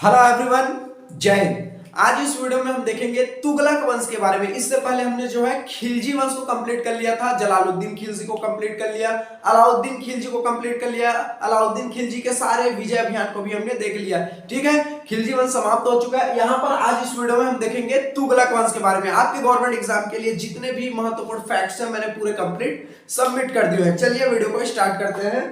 Hello everyone, जय हिंद। आज इस वीडियो में हम देखेंगे तुगलक वंश के बारे में। इससे पहले हमने जो है खिलजी वंश को कंप्लीट कर लिया था, जलालुद्दीन खिलजी को कंप्लीट कर लिया, अलाउद्दीन खिलजी को कंप्लीट कर लिया, अलाउद्दीन खिलजी के सारे विजय अभियान को भी हमने देख लिया। ठीक है, खिलजी वंश समाप्त हो चुका है। यहाँ पर आज इस वीडियो में हम देखेंगे तुगलक वंश के बारे में। आपके गवर्नमेंट एग्जाम के लिए जितने भी महत्वपूर्ण फैक्ट्स हैं मैंने पूरे कंप्लीट सबमिट कर दिए हैं। चलिए वीडियो को स्टार्ट करते हैं।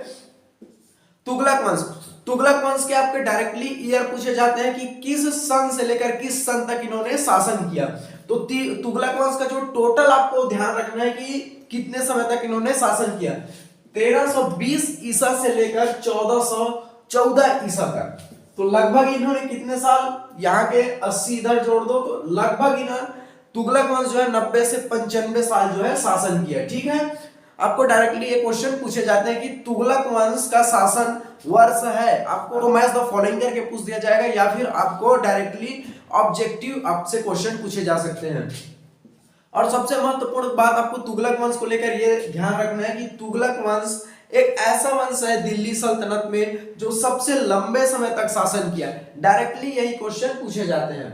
तुगलक वंश, तुगलक वंश के आपके डायरेक्टली ईयर पूछे जाते हैं कि किस सन से लेकर किस सन तक इन्होंने शासन किया। तो तुगलक वंश का जो टोटल आपको ध्यान रखना है कि कितने समय तक इन्होंने शासन किया। 1320 ईसा से लेकर 1414 ईसा तक। तो लगभग इन्होंने कितने साल, यहाँ के 80 इधर जोड़ दो तो लगभग इन्होंने तुगलक वंश जो है 90 से 95 साल जो है शासन किया। ठीक है, आपको डायरेक्टली ये क्वेश्चन पूछे जाते हैं कि तुगलक वंश का शासन वर्ष है, आपको मैच द फॉलोइंग करके पूछ दिया जाएगा या फिर आपको डायरेक्टली ऑब्जेक्टिव आपसे क्वेश्चन पूछे जा सकते हैं। और सबसे महत्वपूर्ण बात आपको तुगलक वंश को लेकर ये ध्यान रखना है कि तुगलक वंश एक ऐसा वंश है दिल्ली सल्तनत में जो सबसे लंबे समय तक शासन किया। डायरेक्टली यही क्वेश्चन पूछे जाते हैं।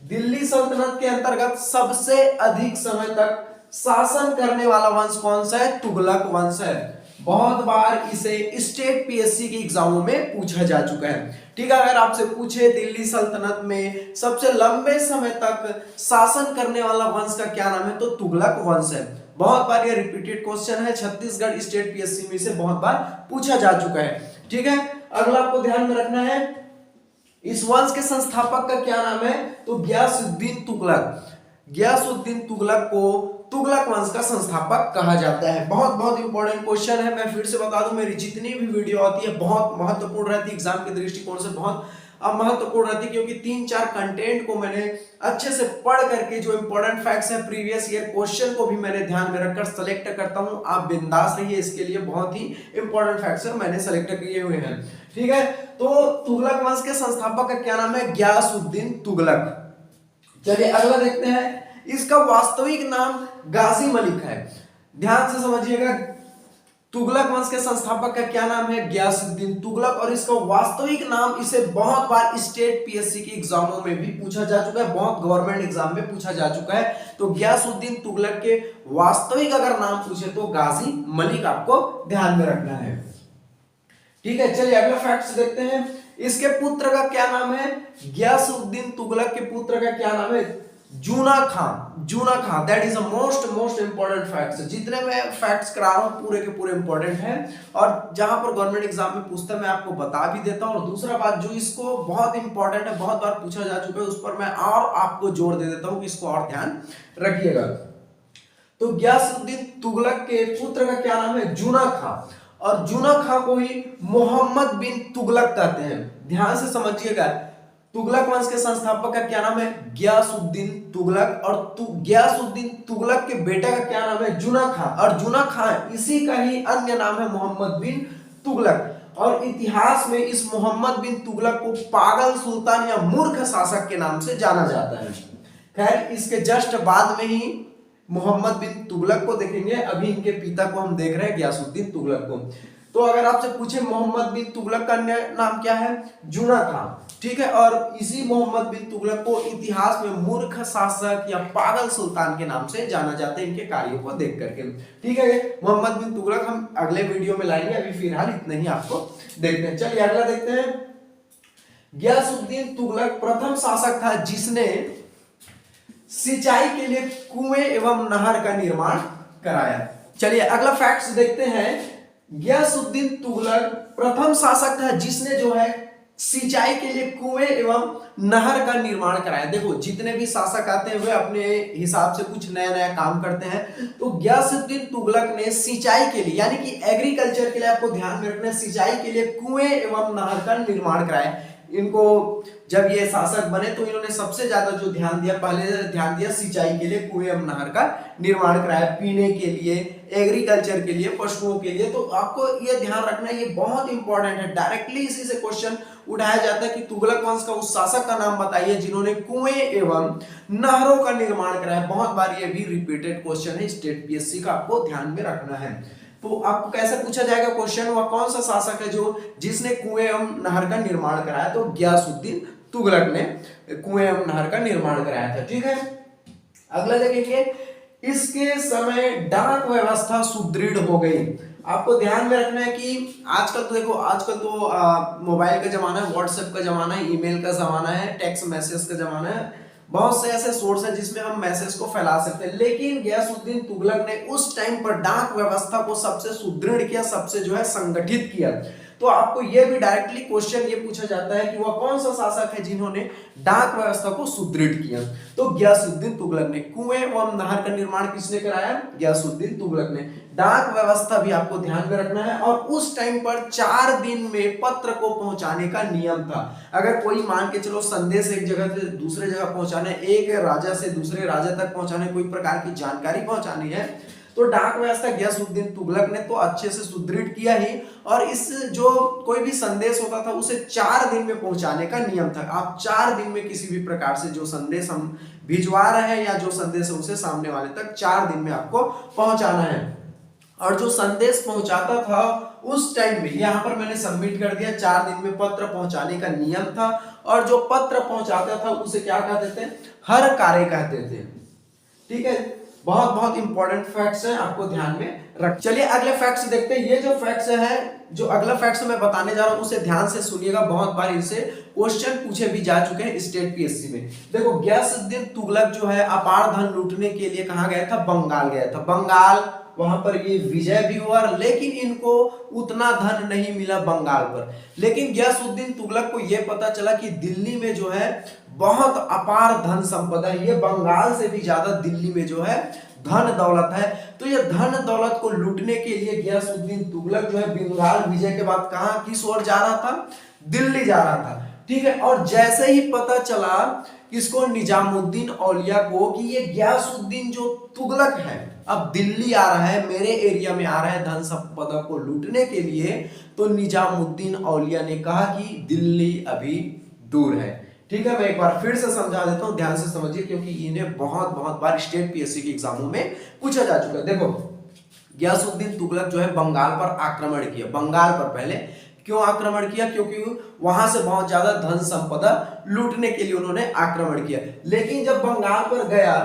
दिल्ली सल्तनत के अंतर्गत सबसे अधिक समय तक शासन करने वाला वंश कौन सा है? तुगलक वंश है। बहुत बार इसे स्टेट पीएससी के एग्जामों में पूछा जा चुका है। ठीक है, अगर आपसे पूछे दिल्ली सल्तनत में सबसे लंबे समय तक शासन करने वाला वंश का क्या नाम है, तो तुगलक वंश है। बहुत बार ये रिपीटेड क्वेश्चन है, छत्तीसगढ़ स्टेट पीएससी में से बहुत बार पूछा जा चुका है। ठीक है, अगला आपको ध्यान में रखना है, इस वंश के संस्थापक का क्या नाम है, तो गयासुद्दीन तुगलक। गयासुद्दीन तुगलक को तुगलक वंश का संस्थापक कहा जाता है। बहुत बहुत इंपॉर्टेंट क्वेश्चन है। मैं फिर से बता दूं, मेरी जितनी भी वीडियो आती है बहुत महत्वपूर्ण रहती है, एग्जाम के दृष्टिकोण से बहुत महत्वपूर्ण रहती है, क्योंकि 3-4 कंटेंट को मैंने अच्छे से पढ़ करके जो इंपॉर्टेंट फैक्ट्स है प्रीवियस ईयर क्वेश्चन को भी मैंने ध्यान में रखकर सेलेक्ट करता हूं। आप बिंदास रहिए, इसके लिए बहुत ही इंपॉर्टेंट फैक्ट्स मैंने सेलेक्ट किए हुए हैं। ठीक है, तो तुगलक वंश के संस्थापक का क्या नाम है? गयासुद्दीन तुगलक। चलिए अगला देखते हैं। इसका वास्तविक नाम गाजी मलिक है। ध्यान से समझिएगा, तुगलक वंश के संस्थापक का क्या नाम है? गयासुद्दीन तुगलक। और इसका वास्तविक नाम, इसे बहुत बार स्टेट पीएससी के एग्जामों में भी पूछा जा चुका है, बहुत गवर्नमेंट एग्जाम में पूछा जा चुका है। तो गयासुद्दीन तुगलक के वास्तविक अगर नाम पूछे तो गाजी मलिक आपको ध्यान में रखना है। ठीक है, चलिए अगला फैक्ट्स देखते हैं। इसके पुत्र का क्या नाम है? गयासुद्दीन तुगलक के पुत्र का क्या नाम है? Juna Khan. Juna Khan, that is a most important facts. जितने मैं फैक्ट्स करा रहा हूं पूरे के पूरे इंपॉर्टेंट हैं, और जहां पर गवर्नमेंट एग्जाम में पूछता है मैं आपको बता भी देता हूं। और दूसरा बात जो इसको बहुत इंपॉर्टेंट है, बहुत बार पूछा जा चुका है, उस पर मैं और आपको जोर दे देता हूं कि इसको और ध्यान रखिएगा। तो गयासुद्दीन तुगलक के पुत्र का क्या नाम है? जूना खान। और जूना खान को ही मोहम्मद बिन तुगलक कहते हैं। ध्यान से समझिएगा, तुगलक वंश के संस्थापक का क्या नाम है? गयासुद्दीन तुगलक। और गयासुद्दीन तुगलक के बेटे का क्या नाम है? जूना खान। और जूना खान इसी का ही अन्य नाम है मोहम्मद बिन तुगलक। और इतिहास में इस मोहम्मद बिन तुगलक को पागल सुल्तान या मूर्ख शासक के नाम से जाना जाता है। खैर, इसके जस्ट बाद में ही मोहम्मद बिन तुगलक को देखेंगे। अभी इनके पिता को हम देख रहे हैं, गयासुद्दीन तुगलक को। तो अगर आपसे पूछे मोहम्मद बिन तुगलक का अन्य नाम क्या है? जूना खान। ठीक है, और इसी मोहम्मद बिन तुगलक को इतिहास में मूर्ख शासक या पागल सुल्तान के नाम से जाना जाता है, इनके कार्यों को देख करके। ठीक है, मोहम्मद बिन तुगलक हम अगले वीडियो में लाएंगे, अभी फिलहाल इतना ही आपको देखते हैं। चलिए अगला देखते हैं। गयासुद्दीन तुगलक प्रथम शासक था जिसने सिंचाई के लिए कुएं एवं नहर का निर्माण कराया। चलिए अगला फैक्ट्स देखते हैं। गयासुद्दीन तुगलक प्रथम शासक था जिसने जो है सिंचाई के लिए कुएं एवं नहर का निर्माण कराया। देखो, जितने भी शासक आते हैं वे अपने हिसाब से कुछ नया नया काम करते हैं। तो गयासुद्दीन तुगलक ने सिंचाई के लिए, यानी कि एग्रीकल्चर के लिए, आपको ध्यान में रखना है, सिंचाई के लिए कुएं एवं नहर का निर्माण कराया। इनको जब ये शासक बने तो इन्होंने सबसे ज्यादा जो ध्यान दिया, पहले ध्यान दिया सिंचाई के लिए कुएं एवं नहर का निर्माण कराया, पीने के लिए, एग्रीकल्चर के लिए, पशुओं के लिए। तो आपको ये ध्यान रखना है, ये बहुत इंपॉर्टेंट है। डायरेक्टली इसी से क्वेश्चन उठाया जाता है कि तुगलक वंश का उस शासक का नाम बताइए जिन्होंने कुएं एवं नहरों का निर्माण कराया। बहुत बार ये भी रिपीटेड क्वेश्चन है स्टेट पीएससी का, आपको ध्यान में रखना है। तो आपको कैसे पूछा जाएगा क्वेश्चन, वह कौन सा शासक है जो जिसने कुएं एवं नहर का निर्माण कराया? तो गयासुद्दीन तुगलक ने कुएं एवं नहर का निर्माण कराया था। ठीक है, अगला देखेंगे, इसके समय डाक व्यवस्था सुदृढ़ हो गई। आपको ध्यान में रखना है कि आजकल तो देखो, आजकल तो मोबाइल का जमाना है, व्हाट्सएप का जमाना है, ईमेल का जमाना है, टेक्स्ट मैसेज का जमाना है, बहुत से ऐसे सोर्स है जिसमें हम मैसेज को फैला सकते हैं। लेकिन गयासुद्दीन तुगलक ने उस टाइम पर डाक व्यवस्था को सबसे सुदृढ़ किया, सबसे जो है संगठित किया। तो आपको यह भी डायरेक्टली क्वेश्चन ये पूछा जाता है कि वह कौन सा शासक है जिन्होंने डाक व्यवस्था को सुदृढ़ किया। तो गयासुद्दीन तुगलक ने। कुएं एवं नहर का निर्माण किसने कराया? गयासुद्दीन तुगलक ने। डाक व्यवस्था भी आपको ध्यान में रखना है। और उस टाइम पर 4 दिन में पत्र को पहुंचाने का नियम था। अगर कोई मान के चलो संदेश एक जगह से दूसरे जगह पहुंचाने, एक राजा से दूसरे राजा तक पहुंचाने, कोई प्रकार की जानकारी पहुंचानी है, तो डाक व्यवस्था गयासुद्दीन तुगलक ने तो अच्छे से सुदृढ़ किया ही। और इस जो कोई भी संदेश होता था उसे 4 दिन में पहुंचाने का नियम था। आप 4 दिन में किसी भी प्रकार से जो संदेश हम भिजवा रहे हैं या जो संदेश है उसे सामने वाले तक 4 दिन में आपको पहुंचाना है। और जो संदेश पहुंचाता था उस टाइम में, यहां पर मैंने सबमिट कर दिया, 4 दिन में पत्र पहुंचाने का नियम था। और जो पत्र पहुंचाता था उसे क्या कहते थे? हर कार्य कहते थे। ठीक है, बहुत बहुत इंपॉर्टेंट फैक्ट्स हैं, आपको ध्यान में रख। चलिए अगले फैक्ट्स देखते हैं। ये जो फैक्ट्स है, जो अगला फैक्ट्स मैं बताने जा रहा हूं उसे ध्यान से सुनिएगा। बहुत बार इनसे क्वेश्चन पूछे भी जा चुके हैं स्टेट पीएससी में। देखो, गयासुद्दीन तुगलक जो है अपार धन लूटने के लिए कहां गया था? बंगाल गया था। बंगाल, वहां पर ये विजय भी हुआ, लेकिन इनको उतना धन नहीं मिला बंगाल पर। लेकिन गयासुद्दीन तुगलक को यह पता चला कि दिल्ली में जो है बहुत अपार धन संपदा है, ये बंगाल से भी ज्यादा दिल्ली में जो है धन दौलत है। तो ये धन दौलत को लूटने के लिए गयासुद्दीन तुगलक जो है बंगाल विजय के बाद कहां, किस ओर जा रहा था? दिल्ली जा रहा था। ठीक है, और जैसे ही पता चला किसको? निजामुद्दीन औलिया को, कि ये गयासुद्दीन जो तुगलक है अब दिल्ली आ रहा है, मेरे एरिया में आ रहा है धन संपदा को लूटने के लिए, तो निजामुद्दीन औलिया ने कहा कि दिल्ली अभी दूर है। ठीक है, मैं एक बार फिर से समझा देता हूं, ध्यान से समझिए, क्योंकि इन्हें बहुत बार स्टेट पीएससी के एग्जामों में पूछा जा चुका है। देखो, गयासुद्दीन तुगलक जो है बंगाल पर आक्रमण किया। बंगाल पर पहले क्यों आक्रमण किया? क्योंकि वहां से बहुत ज्यादा धन संपदा लूटने के लिए उन्होंने आक्रमण किया। लेकिन जब बंगाल पर गया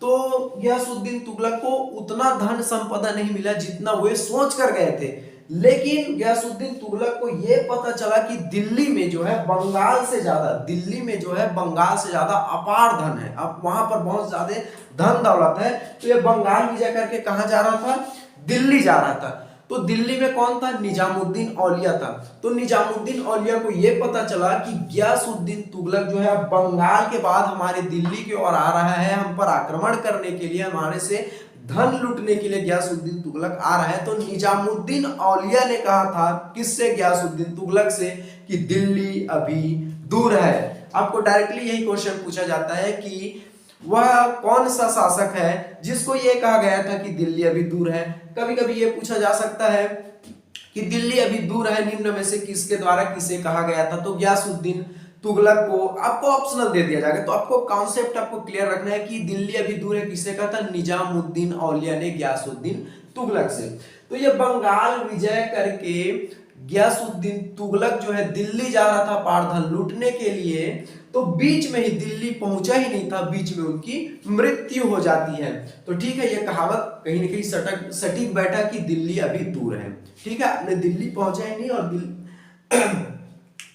तो गयासुद्दीन तुगलक को उतना धन संपदा नहीं मिला जितना वो सोच कर गए थे। लेकिन गयासुद्दीन तुगलक को यह पता चला कि दिल्ली में जो है बंगाल से ज्यादा, दिल्ली में जो है बंगाल से ज्यादा अपार धन है, अब वहां पर बहुत ज्यादा धन दौलत है। तो ये बंगाल विजय करके कहां जा रहा था? दिल्ली जा रहा था। तो दिल्ली में कौन था? निजामुद्दीन औलिया था। तो निजामुद्दीन औलिया को यह पता चला कि गयासुद्दीन तुगलक जो है बंगाल के बाद हमारे दिल्ली की ओर आ रहा है, हम पर आक्रमण करने के लिए, हमारे से धन लूटने के लिए गयासुद्दीन तुगलक आ रहा है। तो निजामुद्दीन औलिया ने कहा था, किससे? गयासुद्दीन तुगलक से, कि दिल्ली अभी दूर है। आपको डायरेक्टली यही क्वेश्चन पूछा जाता है कि वह कौन सा शासक है जिसको यह कहा गया था कि दिल्ली अभी दूर है। कभी कभी यह पूछा जा सकता है कि दिल्ली अभी दूर है निम्न में से किसके द्वारा किसे कहा गया था? तो गयासुद्दीन तुगलक को आपको ऑप्शनल दे दिया जाएगा। तो आपको कॉन्सेप्ट आपको क्लियर रखना है कि दिल्ली अभी दूर है किससे कहा था? निजामुद्दीन औलिया ने गयासुद्दीन तुगलक से। तो ये बंगाल विजय करके गयासुद्दीन तुगलक जो है दिल्ली जा रहा था पारधन लूटने के लिए। तो बीच में ही, दिल्ली पहुंचा ही नहीं था, बीच में उनकी मृत्यु हो जाती है। तो ठीक है, ये कहावत कहीं ना कहीं सटीक बैठा कि दिल्ली अभी दूर है। ठीक है, आपने दिल्ली पहुंचा ही नहीं। और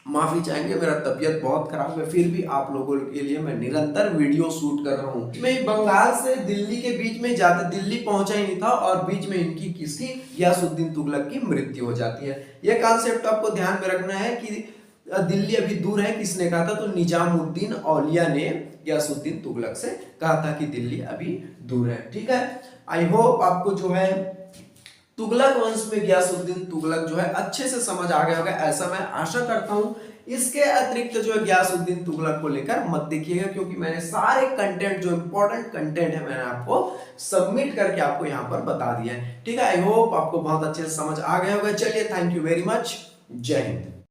माफी चाहेंगे, मेरा तबीयत बहुत खराब है, फिर भी आप लोगों के लिए मैं निरंतर वीडियो शूट कर रहा हूँ। मैं बंगाल से दिल्ली के बीच में जाते, दिल्ली पहुंचा ही नहीं था और बीच में इनकी किसकी? गयासुद्दीन तुगलक की मृत्यु हो जाती है। यह कॉन्सेप्ट आपको ध्यान में रखना है कि दिल्ली अभी दूर है किसने कहा था? तो निजामुद्दीन औलिया ने गयासुद्दीन तुगलक से कहा था कि दिल्ली अभी दूर है। ठीक है, आई होप आपको जो है तुगलक वंश में गयासुद्दीन तुगलक जो है अच्छे से समझ आ गया होगा, ऐसा मैं आशा करता हूं। इसके अतिरिक्त जो है गयासुद्दीन तुगलक को लेकर मत देखिएगा, क्योंकि मैंने सारे कंटेंट, जो इंपॉर्टेंट कंटेंट है, मैंने आपको सबमिट करके आपको यहां पर बता दिया है। ठीक है, आई होप आपको बहुत अच्छे से समझ आ गया होगा। चलिए, थैंक यू वेरी मच, जय हिंद।